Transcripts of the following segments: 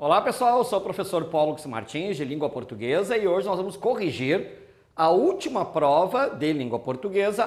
Olá pessoal, eu sou o professor Paulo Martins de Língua Portuguesa e hoje nós vamos corrigir a última prova de Língua Portuguesa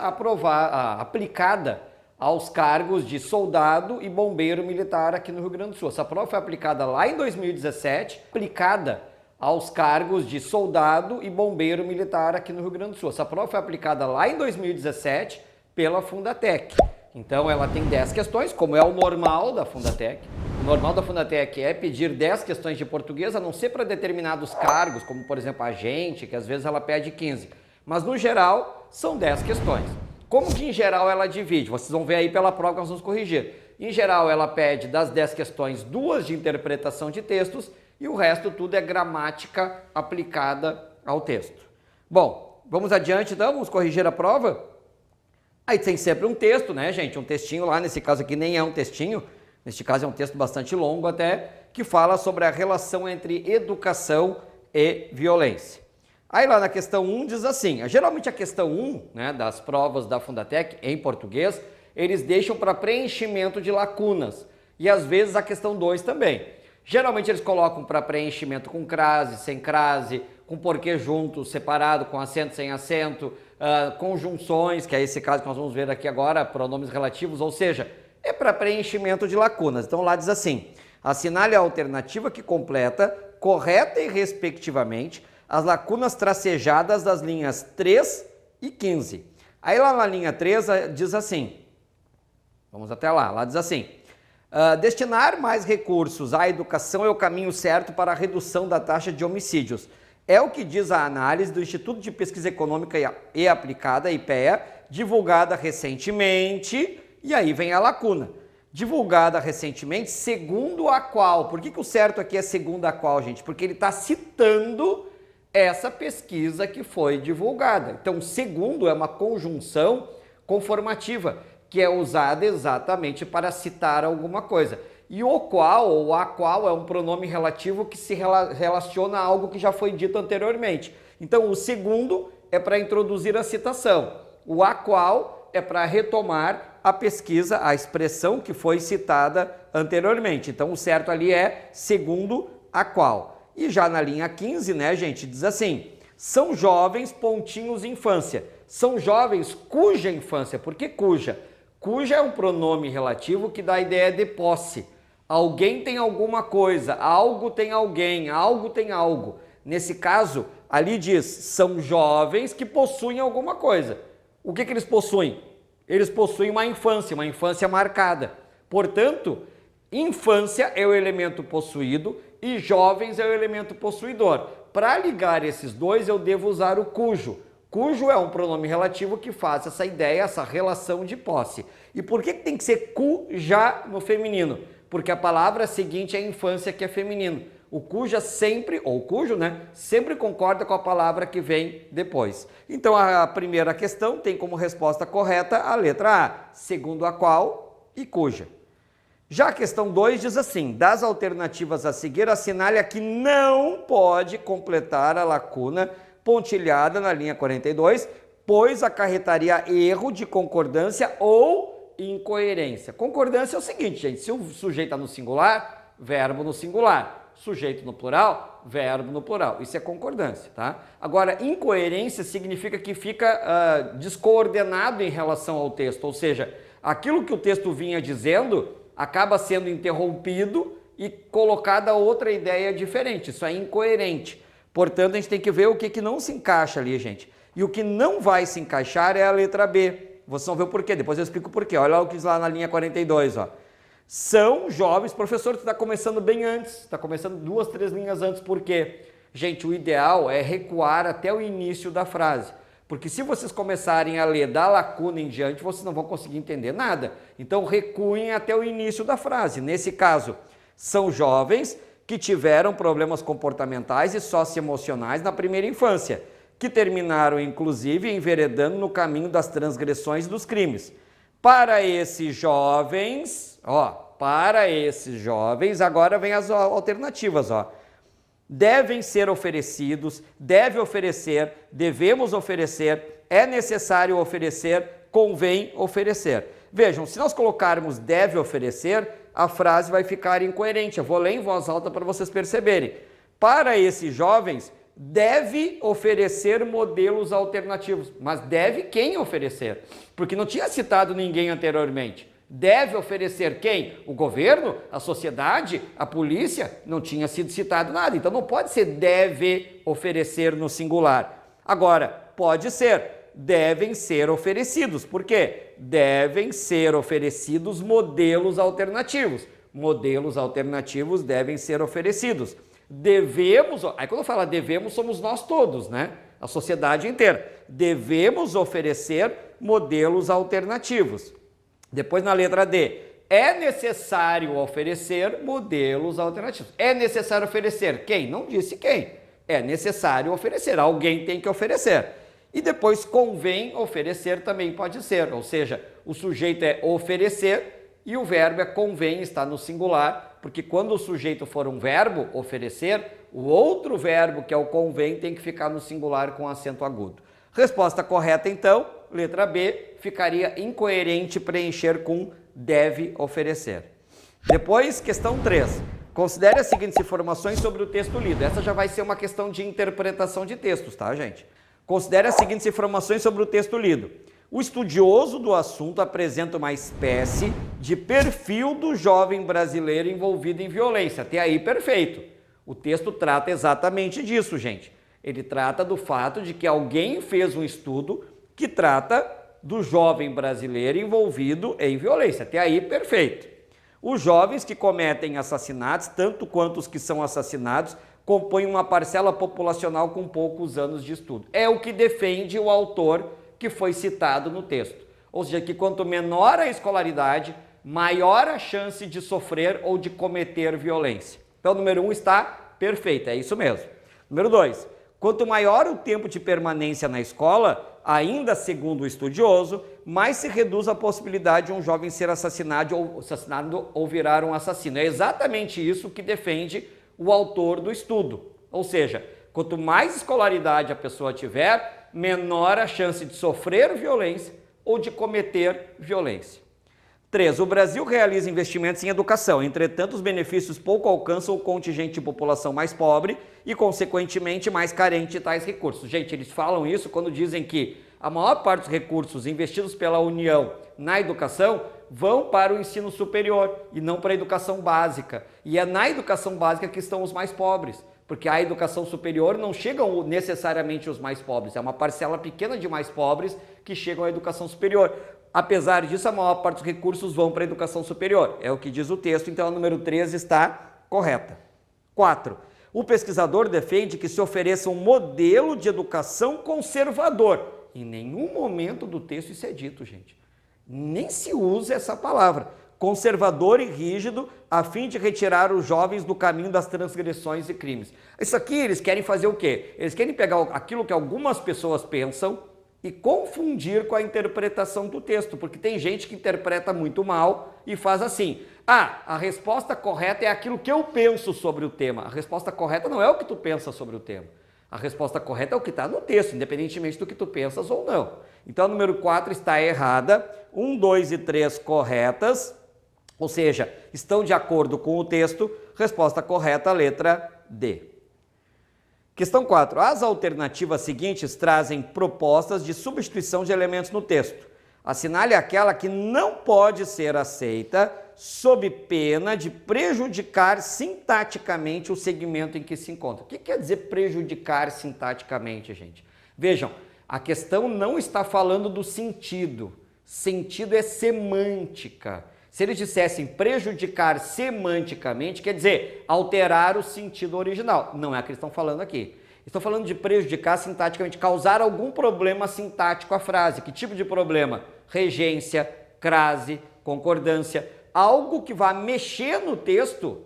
aplicada aos cargos de soldado e bombeiro militar aqui no Rio Grande do Sul. Essa prova foi aplicada lá em 2017, aplicada aos cargos de soldado e bombeiro militar aqui no Rio Grande do Sul. Essa prova foi aplicada lá em 2017 pela Fundatec. Então ela tem 10 questões, como é o normal da Fundatec. O normal da Fundatec é pedir 10 questões de português, a não ser para determinados cargos, como por exemplo agente, que às vezes ela pede 15. Mas no geral, são 10 questões. Como que em geral ela divide? Vocês vão ver aí pela prova que nós vamos corrigir. Em geral ela pede das 10 questões 2 de interpretação de textos e o resto tudo é gramática aplicada ao texto. Bom, vamos adiante então, vamos corrigir a prova? Aí tem sempre um texto, né, gente? Um textinho lá, nesse caso aqui nem é um textinho, neste caso é um texto bastante longo até, que fala sobre a relação entre educação e violência. Aí lá na questão 1 diz assim, geralmente a questão 1, né, das provas da Fundatec em português, eles deixam para preenchimento de lacunas, e às vezes a questão 2 também. Geralmente eles colocam para preenchimento com crase, sem crase, com porquê junto, separado, com acento, sem acento, conjunções, que é esse caso que nós vamos ver aqui agora, pronomes relativos, ou seja, é para preenchimento de lacunas. Então lá diz assim, assinale a alternativa que completa, correta e respectivamente, as lacunas tracejadas das linhas 3 e 15. Aí lá na linha 3 diz assim, vamos até lá diz assim, destinar mais recursos à educação é o caminho certo para a redução da taxa de homicídios. É o que diz a análise do Instituto de Pesquisa Econômica e Aplicada, IPEA, divulgada recentemente, e aí vem a lacuna. Divulgada recentemente, segundo a qual. Por que o certo aqui é segundo a qual, gente? Porque ele está citando essa pesquisa que foi divulgada. Então, segundo é uma conjunção conformativa, que é usada exatamente para citar alguma coisa. E o qual ou a qual é um pronome relativo que se relaciona a algo que já foi dito anteriormente. Então, o segundo é para introduzir a citação. O a qual é para retomar a pesquisa, a expressão que foi citada anteriormente. Então, o certo ali é segundo a qual. E já na linha 15, né, gente, diz assim, são jovens pontinhos infância. São jovens cuja infância. Por que cuja? Cuja é um pronome relativo que dá a ideia de posse. Alguém tem alguma coisa, algo tem alguém, algo tem algo. Nesse caso, ali diz, são jovens que possuem alguma coisa. O que eles possuem? Eles possuem uma infância marcada. Portanto, infância é o elemento possuído e jovens é o elemento possuidor. Para ligar esses dois, eu devo usar o cujo. Cujo é um pronome relativo que faz essa ideia, essa relação de posse. E por que tem que ser cuja no feminino? Porque a palavra seguinte é infância, que é feminino. O cuja sempre, ou cujo, né, sempre concorda com a palavra que vem depois. Então a primeira questão tem como resposta correta a letra A, segundo a qual e cuja. Já a questão 2 diz assim, das alternativas a seguir, assinale a que não pode completar a lacuna pontilhada na linha 42, pois acarretaria erro de concordância ou incoerência. Concordância é o seguinte, gente, se o sujeito está no singular, verbo no singular. Sujeito no plural, verbo no plural. Isso é concordância, tá? Agora, incoerência significa que fica descoordenado em relação ao texto, ou seja, aquilo que o texto vinha dizendo acaba sendo interrompido e colocada outra ideia diferente. Isso é incoerente. Portanto, a gente tem que ver o que não se encaixa ali, gente. E o que não vai se encaixar é a letra B. Vocês vão ver o porquê, depois eu explico o porquê. Olha lá o que diz lá na linha 42, ó. São jovens, professor, tu está começando bem antes, está começando 2, 3 linhas antes, por quê? Gente, o ideal é recuar até o início da frase, porque se vocês começarem a ler da lacuna em diante, vocês não vão conseguir entender nada. Então, recuem até o início da frase. Nesse caso, são jovens que tiveram problemas comportamentais e socioemocionais na primeira infância, que terminaram, inclusive, enveredando no caminho das transgressões e dos crimes. Para esses jovens, agora vem as alternativas, ó. Devem ser oferecidos, deve oferecer, devemos oferecer, é necessário oferecer, convém oferecer. Vejam, se nós colocarmos deve oferecer, a frase vai ficar incoerente. Eu vou ler em voz alta para vocês perceberem. Para esses jovens, deve oferecer modelos alternativos. Mas deve quem oferecer? Porque não tinha citado ninguém anteriormente. Deve oferecer quem? O governo? A sociedade? A polícia? Não tinha sido citado nada. Então não pode ser deve oferecer no singular. Agora, pode ser devem ser oferecidos. Por quê? Devem ser oferecidos modelos alternativos. Modelos alternativos devem ser oferecidos. Devemos, aí quando fala devemos, somos nós todos, né? A sociedade inteira. Devemos oferecer modelos alternativos. Depois na letra D, é necessário oferecer modelos alternativos. É necessário oferecer quem? Não disse quem. É necessário oferecer, alguém tem que oferecer. E depois convém oferecer também pode ser, ou seja, o sujeito é oferecer e o verbo é convém, está no singular, porque quando o sujeito for um verbo, oferecer, o outro verbo, que é o convém, tem que ficar no singular com acento agudo. Resposta correta, então, letra B, ficaria incoerente preencher com deve oferecer. Depois, questão 3. Considere as seguintes informações sobre o texto lido. Essa já vai ser uma questão de interpretação de textos, tá, gente? Considere as seguintes informações sobre o texto lido. O estudioso do assunto apresenta uma espécie de perfil do jovem brasileiro envolvido em violência. Até aí, perfeito. O texto trata exatamente disso, gente. Ele trata do fato de que alguém fez um estudo que trata do jovem brasileiro envolvido em violência. Até aí, perfeito. Os jovens que cometem assassinatos, tanto quanto os que são assassinados, compõem uma parcela populacional com poucos anos de estudo. É o que defende o autor que foi citado no texto. Ou seja, que quanto menor a escolaridade, maior a chance de sofrer ou de cometer violência. Então, o número 1 está perfeito, é isso mesmo. Número 2, quanto maior o tempo de permanência na escola, ainda segundo o estudioso, mais se reduz a possibilidade de um jovem ser assassinado ou virar um assassino. É exatamente isso que defende o autor do estudo. Ou seja, quanto mais escolaridade a pessoa tiver, menor a chance de sofrer violência ou de cometer violência. 3. O Brasil realiza investimentos em educação, entretanto os benefícios pouco alcançam o contingente de população mais pobre e, consequentemente, mais carente de tais recursos. Gente, eles falam isso quando dizem que a maior parte dos recursos investidos pela União na educação vão para o ensino superior e não para a educação básica. E é na educação básica que estão os mais pobres, porque a educação superior não chegam necessariamente os mais pobres, é uma parcela pequena de mais pobres que chegam à educação superior. Apesar disso, a maior parte dos recursos vão para a educação superior. É o que diz o texto, então a número 13 está correta. 4. O pesquisador defende que se ofereça um modelo de educação conservador. Em nenhum momento do texto isso é dito, gente. Nem se usa essa palavra. Conservador e rígido, a fim de retirar os jovens do caminho das transgressões e crimes. Isso aqui eles querem fazer o quê? Eles querem pegar aquilo que algumas pessoas pensam e confundir com a interpretação do texto, porque tem gente que interpreta muito mal e faz assim: ah, a resposta correta é aquilo que eu penso sobre o tema. A resposta correta não é o que tu pensa sobre o tema. A resposta correta é o que está no texto, independentemente do que tu pensas ou não. Então, a número 4 está errada, 1, 2 e 3 corretas, ou seja, estão de acordo com o texto. Resposta correta, letra D. Questão 4. As alternativas seguintes trazem propostas de substituição de elementos no texto. Assinale aquela que não pode ser aceita sob pena de prejudicar sintaticamente o segmento em que se encontra. O que quer dizer prejudicar sintaticamente, gente? Vejam, a questão não está falando do sentido. Sentido é semântica. Se eles dissessem prejudicar semanticamente, quer dizer alterar o sentido original. Não é o que eles estão falando aqui. Estão falando de prejudicar sintaticamente, causar algum problema sintático à frase. Que tipo de problema? Regência, crase, concordância. Algo que vá mexer no texto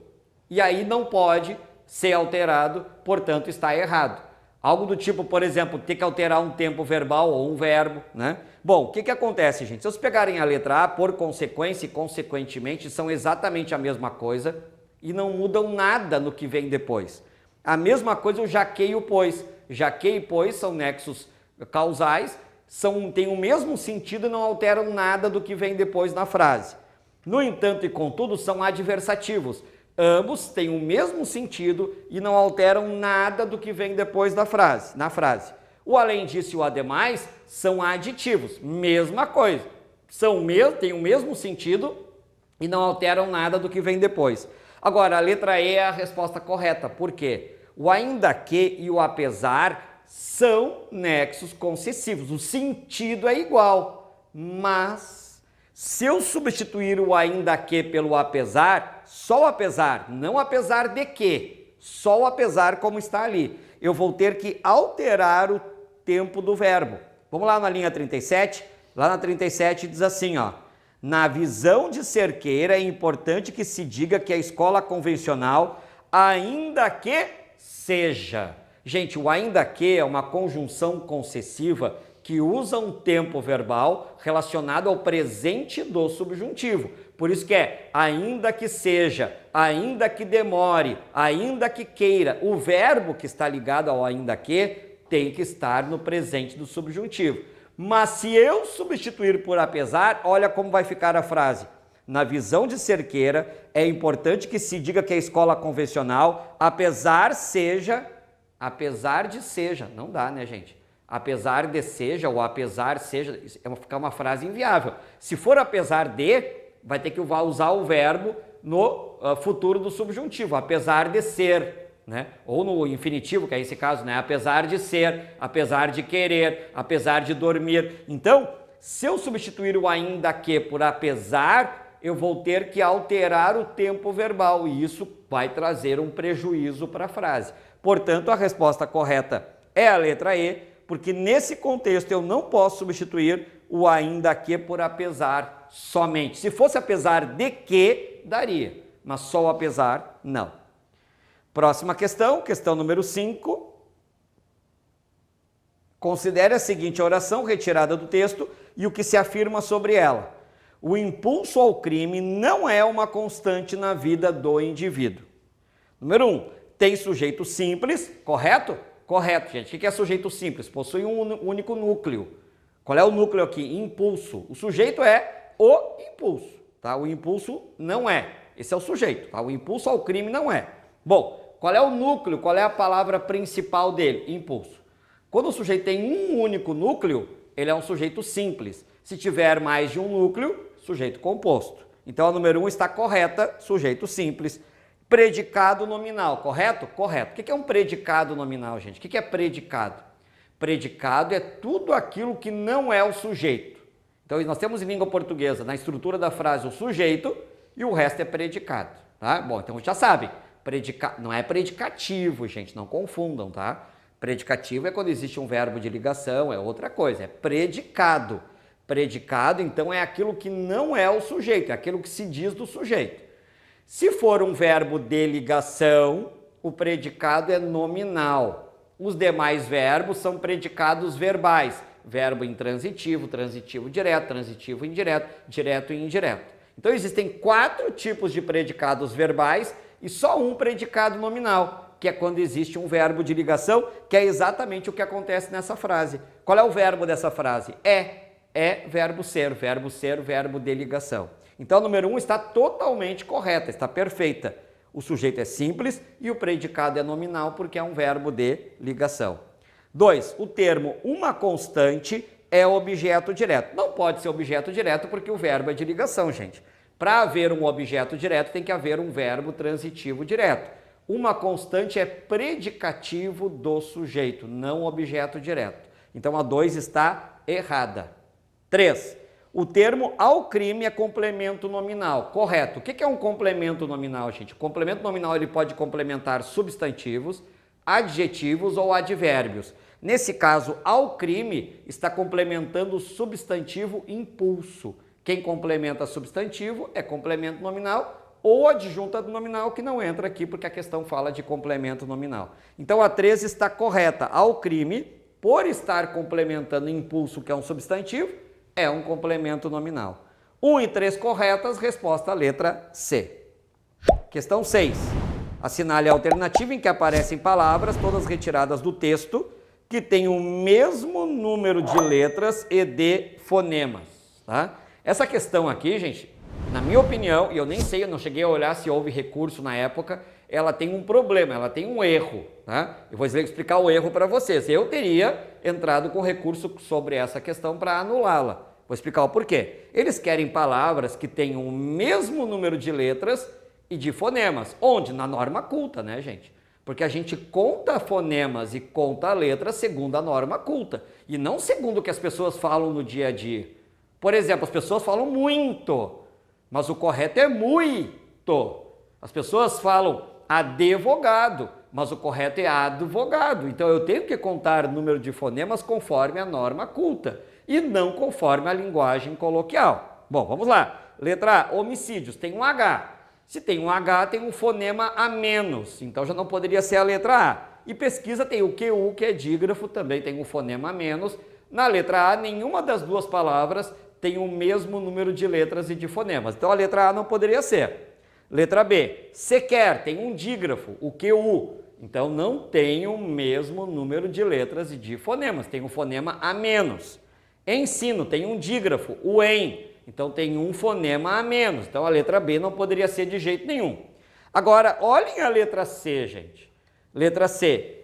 e aí não pode ser alterado, portanto está errado. Algo do tipo, por exemplo, ter que alterar um tempo verbal ou um verbo, né? Bom, o que acontece, gente? Se vocês pegarem a letra A, por consequência e consequentemente, são exatamente a mesma coisa e não mudam nada no que vem depois. A mesma coisa o jaque e o pois. Jaque e pois são nexos causais, têm o mesmo sentido e não alteram nada do que vem depois na frase. No entanto e contudo, são adversativos. Ambos têm o mesmo sentido e não alteram nada do que vem depois na frase. O além disso e o ademais são aditivos, mesma coisa. Têm o mesmo sentido e não alteram nada do que vem depois. Agora, a letra E é a resposta correta. Por quê? O ainda que e o apesar são nexos concessivos. O sentido é igual, mas se eu substituir o ainda que pelo apesar, só o apesar, não apesar de que, só o apesar como está ali, eu vou ter que alterar o tempo do verbo. Vamos lá na linha 37? Lá na 37 diz assim, ó. Na visão de Cerqueira, é importante que se diga que a escola convencional, ainda que seja. Gente, o ainda que é uma conjunção concessiva que usa um tempo verbal relacionado ao presente do subjuntivo. Por isso que é ainda que seja, ainda que demore, ainda que queira. O verbo que está ligado ao ainda que tem que estar no presente do subjuntivo. Mas se eu substituir por apesar, olha como vai ficar a frase. Na visão de Cerqueira, é importante que se diga que a escola convencional, apesar de seja, não dá, né, gente? Apesar de seja ou apesar seja, ficar uma frase inviável. Se for apesar de, vai ter que usar o verbo no futuro do subjuntivo, apesar de ser. Né? Ou no infinitivo, que é esse caso, né? Apesar de ser, apesar de querer, apesar de dormir. Então, se eu substituir o ainda que por apesar, eu vou ter que alterar o tempo verbal e isso vai trazer um prejuízo para a frase. Portanto, a resposta correta é a letra E, porque nesse contexto eu não posso substituir o ainda que por apesar somente. Se fosse apesar de que, daria, mas só o apesar, não. Próxima questão, questão número 5. Considere a seguinte oração retirada do texto e o que se afirma sobre ela. O impulso ao crime não é uma constante na vida do indivíduo. Número 1. Tem sujeito simples, correto? Correto, gente. O que é sujeito simples? Possui um único núcleo. Qual é o núcleo aqui? Impulso. O sujeito é o impulso, tá? O impulso não é. Esse é o sujeito, tá? O impulso ao crime não é. Bom, qual é o núcleo? Qual é a palavra principal dele? Impulso. Quando o sujeito tem um único núcleo, ele é um sujeito simples. Se tiver mais de um núcleo, sujeito composto. Então a número 1 está correta, sujeito simples. Predicado nominal, correto? Correto. O que é um predicado nominal, gente? O que é predicado? Predicado é tudo aquilo que não é o sujeito. Então nós temos em língua portuguesa, na estrutura da frase, o sujeito e o resto é predicado. Tá? Bom, então já sabem. Não é predicativo, gente, não confundam, tá? Predicativo é quando existe um verbo de ligação, é outra coisa, é predicado. Predicado, então, é aquilo que não é o sujeito, é aquilo que se diz do sujeito. Se for um verbo de ligação, o predicado é nominal. Os demais verbos são predicados verbais, verbo intransitivo, transitivo direto, transitivo indireto, direto e indireto. Então, existem 4 tipos de predicados verbais e só um predicado nominal, que é quando existe um verbo de ligação, que é exatamente o que acontece nessa frase. Qual é o verbo dessa frase? É verbo ser, verbo de ligação. Então, a número 1 está totalmente correta, está perfeita. O sujeito é simples e o predicado é nominal porque é um verbo de ligação. 2. O termo uma constante é objeto direto. Não pode ser objeto direto porque o verbo é de ligação, gente. Para haver um objeto direto, tem que haver um verbo transitivo direto. Uma constante é predicativo do sujeito, não objeto direto. Então, a 2 está errada. 3. O termo ao crime é complemento nominal. Correto. O que é um complemento nominal, gente? O complemento nominal ele pode complementar substantivos, adjetivos ou advérbios. Nesse caso, ao crime está complementando o substantivo impulso. Quem complementa substantivo é complemento nominal ou adjunta do nominal, que não entra aqui porque a questão fala de complemento nominal. Então a 3 está correta. Ao crime, por estar complementando impulso, que é um substantivo, é um complemento nominal. 1 e 3 corretas, resposta letra C. Questão 6. Assinale a alternativa em que aparecem palavras, todas retiradas do texto, que têm o mesmo número de letras e de fonemas. Tá? Essa questão aqui, gente, Na minha opinião, e eu nem sei, eu não cheguei a olhar se houve recurso na época, ela tem um problema, ela tem um erro, tá? Eu vou explicar o erro para vocês. Eu teria entrado com recurso sobre essa questão para anulá-la. Vou explicar o porquê. Eles querem palavras que tenham o mesmo número de letras e de fonemas. Onde? Na norma culta, né, gente? Porque a gente conta fonemas e conta letras segundo a norma culta. E não segundo o que as pessoas falam no dia a dia. Por exemplo, as pessoas falam muito, mas o correto é muito. As pessoas falam advogado, mas o correto é advogado. Então eu tenho que contar o número de fonemas conforme a norma culta e não conforme a linguagem coloquial. Bom, vamos lá. Letra A, homicídios, tem um H. Se tem um H, tem um fonema a menos, então já não poderia ser a letra A. E pesquisa tem o QU, que é dígrafo, também tem um fonema a menos. Na letra A, nenhuma das duas palavras tem o mesmo número de letras e de fonemas. Então a letra A não poderia ser. Letra B, sequer tem um dígrafo, o QU. Então não tem o mesmo número de letras e de fonemas, tem um fonema a menos. Ensino tem um dígrafo, o em. Então tem um fonema a menos. Então a letra B não poderia ser de jeito nenhum. Agora, olhem a letra C, gente. Letra C.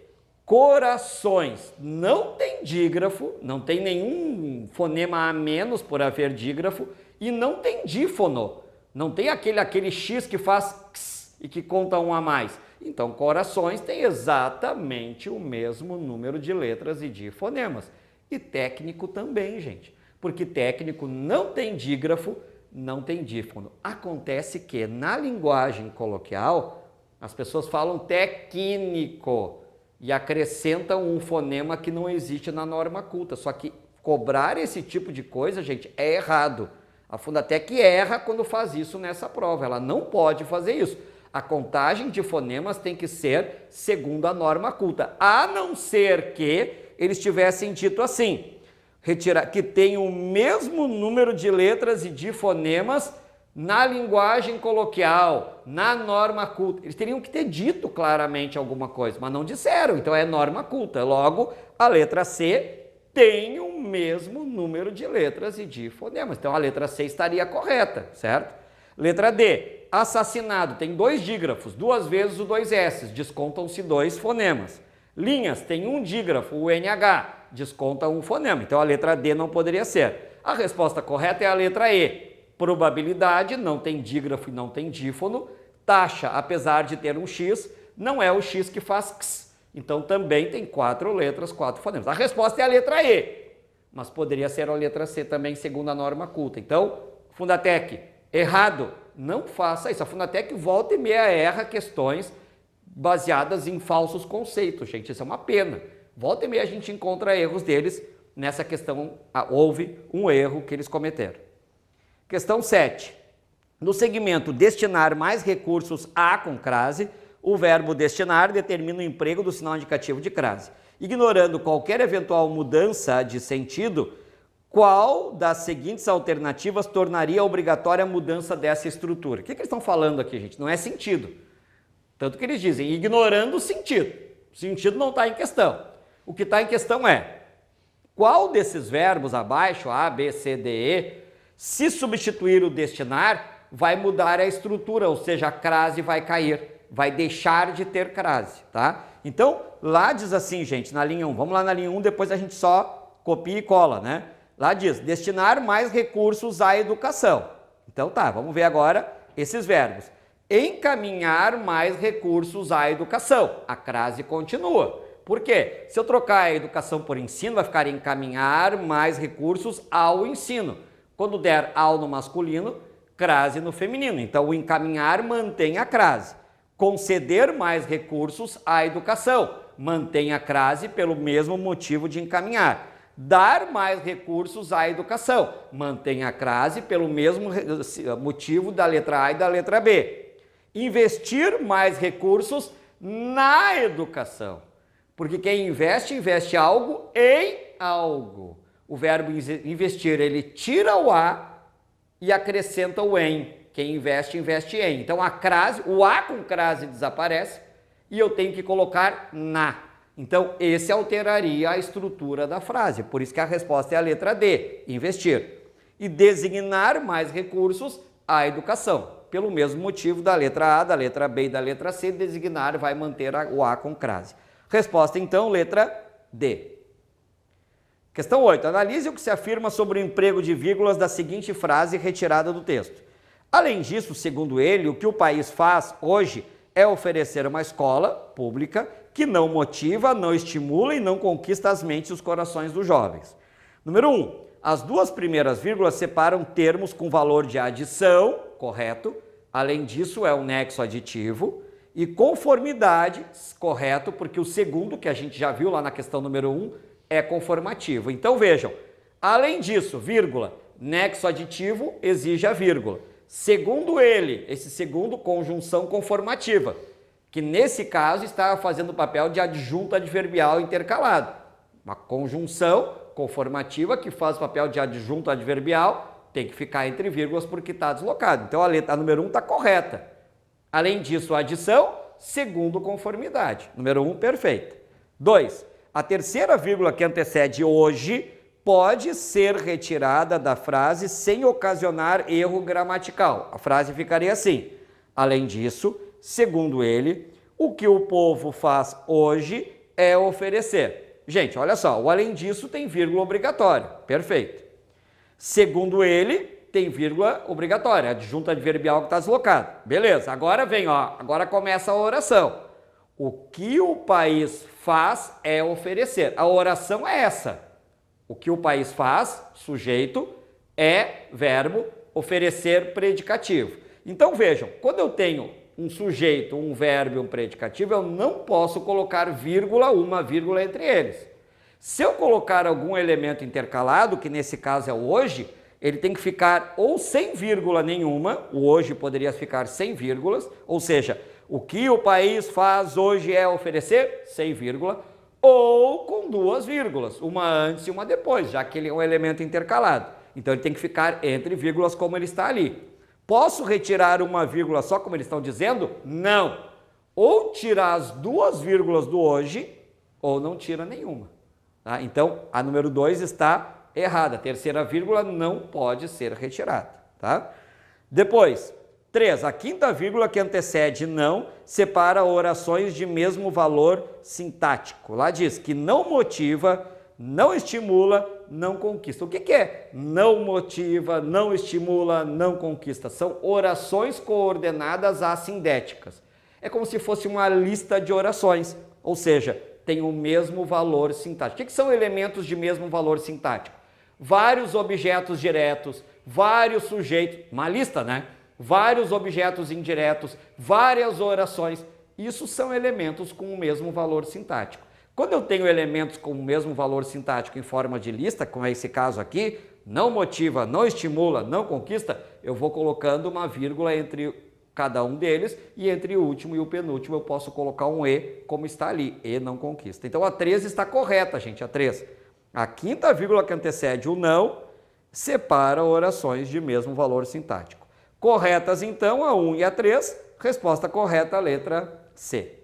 Corações. Não tem dígrafo, não tem nenhum fonema a menos por haver dígrafo e não tem dífono. Não tem aquele X que faz x e que conta um a mais. Então, corações tem exatamente o mesmo número de letras e de fonemas. E técnico também, gente. Porque técnico não tem dígrafo, não tem dífono. Acontece que na linguagem coloquial, as pessoas falam técnico e acrescentam um fonema que não existe na norma culta. Só que cobrar esse tipo de coisa, gente, é errado. A Fundatec erra quando faz isso nessa prova. Ela não pode fazer isso. A contagem de fonemas tem que ser segundo a norma culta. A não ser que eles tivessem dito assim, que tem o mesmo número de letras e de fonemas na linguagem coloquial, na norma culta. Eles teriam que ter dito claramente alguma coisa, mas não disseram, então é norma culta. Logo, a letra C tem o mesmo número de letras e de fonemas. Então a letra C estaria correta, certo? Letra D, assassinado, tem dois dígrafos, duas vezes o dois S, descontam-se dois fonemas. Linhas, tem um dígrafo, o NH, desconta um fonema. Então a letra D não poderia ser. A resposta correta é a letra E. Probabilidade, não tem dígrafo e não tem dífono. Taxa, apesar de ter um X, não é o X que faz X. Então também tem 4 letras, 4 fonemas. A resposta é a letra E, mas poderia ser a letra C também, segundo a norma culta. Então, Fundatec, errado, não faça isso. A Fundatec volta e meia erra questões baseadas em falsos conceitos, gente. Isso é uma pena. Volta e meia a gente encontra erros deles nessa questão. Houve um erro que eles cometeram. Questão 7. No segmento destinar mais recursos a com crase, o verbo destinar determina o emprego do sinal indicativo de crase. Ignorando qualquer eventual mudança de sentido, qual das seguintes alternativas tornaria obrigatória a mudança dessa estrutura? O que eles estão falando aqui, gente? Não é sentido. Tanto que eles dizem, ignorando o sentido. O sentido não está em questão. O que está em questão é, qual desses verbos abaixo, A, B, C, D, E, se substituir o destinar, vai mudar a estrutura, ou seja, a crase vai cair, vai deixar de ter crase, tá? Então, lá diz assim, gente, na linha 1, vamos lá na linha 1, depois a gente só copia e cola, né? Lá diz, destinar mais recursos à educação. Então tá, vamos ver agora esses verbos. Encaminhar mais recursos à educação. A crase continua. Por quê? Se eu trocar a educação por ensino, vai ficar encaminhar mais recursos ao ensino. Quando der ao no masculino, crase no feminino. Então, o encaminhar mantém a crase. Conceder mais recursos à educação. Mantém a crase pelo mesmo motivo de encaminhar. Dar mais recursos à educação. Mantém a crase pelo mesmo motivo da letra A e da letra B. Investir mais recursos na educação. Porque quem investe, investe algo em algo. O verbo investir, ele tira o A e acrescenta o em. Quem investe, investe em. Então a crase, o A com crase desaparece e eu tenho que colocar na. Então esse alteraria a estrutura da frase. Por isso que a resposta é a letra D, investir. E designar mais recursos à educação. Pelo mesmo motivo da letra A, da letra B e da letra C, designar vai manter o A com crase. Resposta, então, letra D. Questão 8. Analise o que se afirma sobre o emprego de vírgulas da seguinte frase retirada do texto. Além disso, segundo ele, o que o país faz hoje é oferecer uma escola pública que não motiva, não estimula e não conquista as mentes e os corações dos jovens. Número 1. As duas primeiras vírgulas separam termos com valor de adição, correto. Além disso, é um nexo aditivo. E conformidade, correto, porque o segundo, que a gente já viu lá na questão número 1, é conformativo. Então vejam, além disso, vírgula, nexo aditivo exige a vírgula. Segundo ele, esse segundo, conjunção conformativa, que nesse caso está fazendo o papel de adjunto adverbial intercalado. Uma conjunção conformativa que faz o papel de adjunto adverbial tem que ficar entre vírgulas porque está deslocado. Então a número 1 está correta. Além disso, adição, segundo conformidade. Número 1, perfeita. 2. A terceira vírgula que antecede hoje pode ser retirada da frase sem ocasionar erro gramatical. A frase ficaria assim. Além disso, segundo ele, o que o povo faz hoje é oferecer. Gente, olha só, o além disso tem vírgula obrigatória. Perfeito. Segundo ele, tem vírgula obrigatória, adjunto adverbial que está deslocado. Beleza, agora vem, ó, agora começa a oração. O que o país faz é oferecer. A oração é essa. O que o país faz, sujeito, é verbo, oferecer, predicativo. Então vejam, quando eu tenho um sujeito, um verbo e um predicativo, eu não posso colocar vírgula, uma vírgula entre eles. Se eu colocar algum elemento intercalado, que nesse caso é o hoje, ele tem que ficar ou sem vírgula nenhuma, o hoje poderia ficar sem vírgulas, ou seja, o que o país faz hoje é oferecer, sem vírgula, ou com duas vírgulas, uma antes e uma depois, já que ele é um elemento intercalado. Então ele tem que ficar entre vírgulas como ele está ali. Posso retirar uma vírgula só como eles estão dizendo? Não. Ou tirar as duas vírgulas do hoje, ou não tira nenhuma. Tá? Então a número 2 está errada. A terceira vírgula não pode ser retirada. Tá? Depois, 3. A quinta vírgula que antecede não separa orações de mesmo valor sintático. Lá diz que não motiva, não estimula, não conquista. O que é? Não motiva, não estimula, não conquista. São orações coordenadas assindéticas. É como se fosse uma lista de orações, ou seja, tem o mesmo valor sintático. O que são elementos de mesmo valor sintático? Vários objetos diretos, vários sujeitos, uma lista, né? Vários objetos indiretos, várias orações. Isso são elementos com o mesmo valor sintático. Quando eu tenho elementos com o mesmo valor sintático em forma de lista, como é esse caso aqui, não motiva, não estimula, não conquista, eu vou colocando uma vírgula entre cada um deles e entre o último e o penúltimo eu posso colocar um E como está ali, E não conquista. Então a 3 está correta, gente, a 3. A quinta vírgula que antecede o não separa orações de mesmo valor sintático. Corretas, então, a 1 e a 3. Resposta correta, a letra C.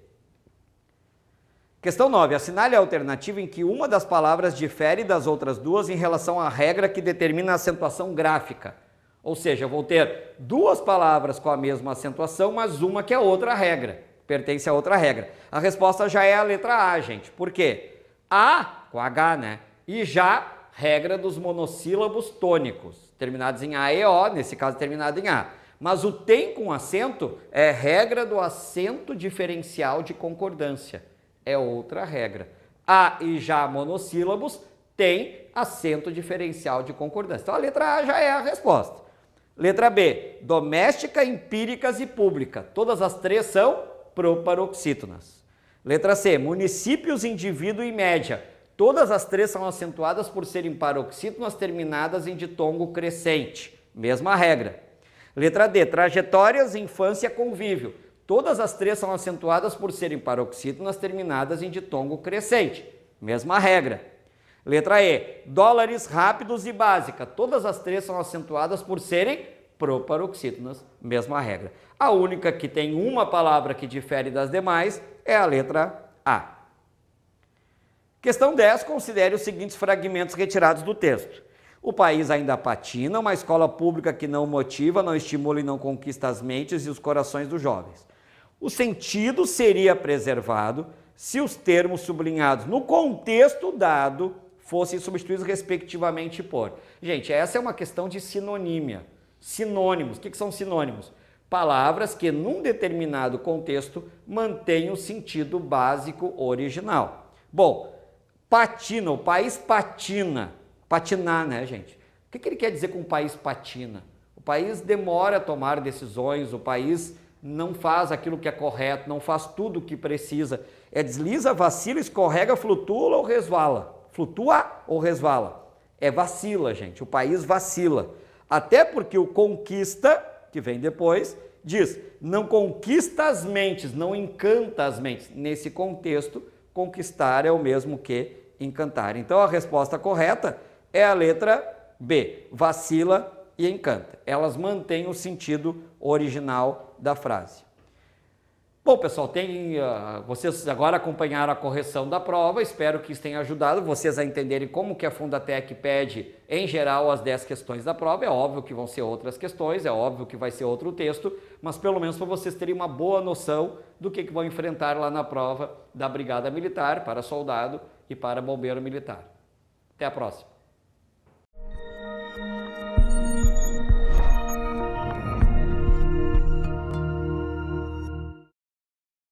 Questão 9. Assinale a alternativa em que uma das palavras difere das outras duas em relação à regra que determina a acentuação gráfica. Ou seja, eu vou ter duas palavras com a mesma acentuação, mas uma que é outra regra, pertence a outra regra. A resposta já é a letra A, gente. Por quê? A, com H, né? E já, regra dos monossílabos tônicos, terminados em A e O, nesse caso terminado em A. Mas o tem com acento é regra do acento diferencial de concordância. É outra regra. A e já monossílabos tem acento diferencial de concordância. Então a letra A já é a resposta. Letra B, doméstica, empíricas e pública. Todas as três são proparoxítonas. Letra C, municípios, indivíduo e média. Todas as três são acentuadas por serem paroxítonas terminadas em ditongo crescente. Mesma regra. Letra D, trajetórias, infância, convívio. Todas as três são acentuadas por serem paroxítonas terminadas em ditongo crescente. Mesma regra. Letra E, dólares, rápidos e básica. Todas as três são acentuadas por serem proparoxítonas. Mesma regra. A única que tem uma palavra que difere das demais é a letra A. Questão 10, considere os seguintes fragmentos retirados do texto. O país ainda patina, uma escola pública que não motiva, não estimula e não conquista as mentes e os corações dos jovens. O sentido seria preservado se os termos sublinhados no contexto dado fossem substituídos respectivamente por. Gente, essa é uma questão de sinonímia. Sinônimos. O que são sinônimos? Palavras que, num determinado contexto, mantêm o sentido básico original. Bom, patina, o país patina. Patinar, né, gente? O que ele quer dizer com o país patina? O país demora a tomar decisões, o país não faz aquilo que é correto, não faz tudo o que precisa. É desliza, vacila, escorrega, flutua ou resvala. Flutua ou resvala. É vacila, gente. O país vacila. Até porque o conquista, que vem depois, diz, não conquista as mentes, não encanta as mentes. Nesse contexto, conquistar é o mesmo que encantar. Então, a resposta correta é a letra B, vacila e encanta. Elas mantêm o sentido original da frase. Bom, pessoal, vocês agora acompanharam a correção da prova, espero que isso tenha ajudado vocês a entenderem como que a Fundatec pede, em geral, as 10 questões da prova. É óbvio que vão ser outras questões, é óbvio que vai ser outro texto, mas pelo menos para vocês terem uma boa noção do que vão enfrentar lá na prova da Brigada Militar, para soldado e para bombeiro militar. Até a próxima.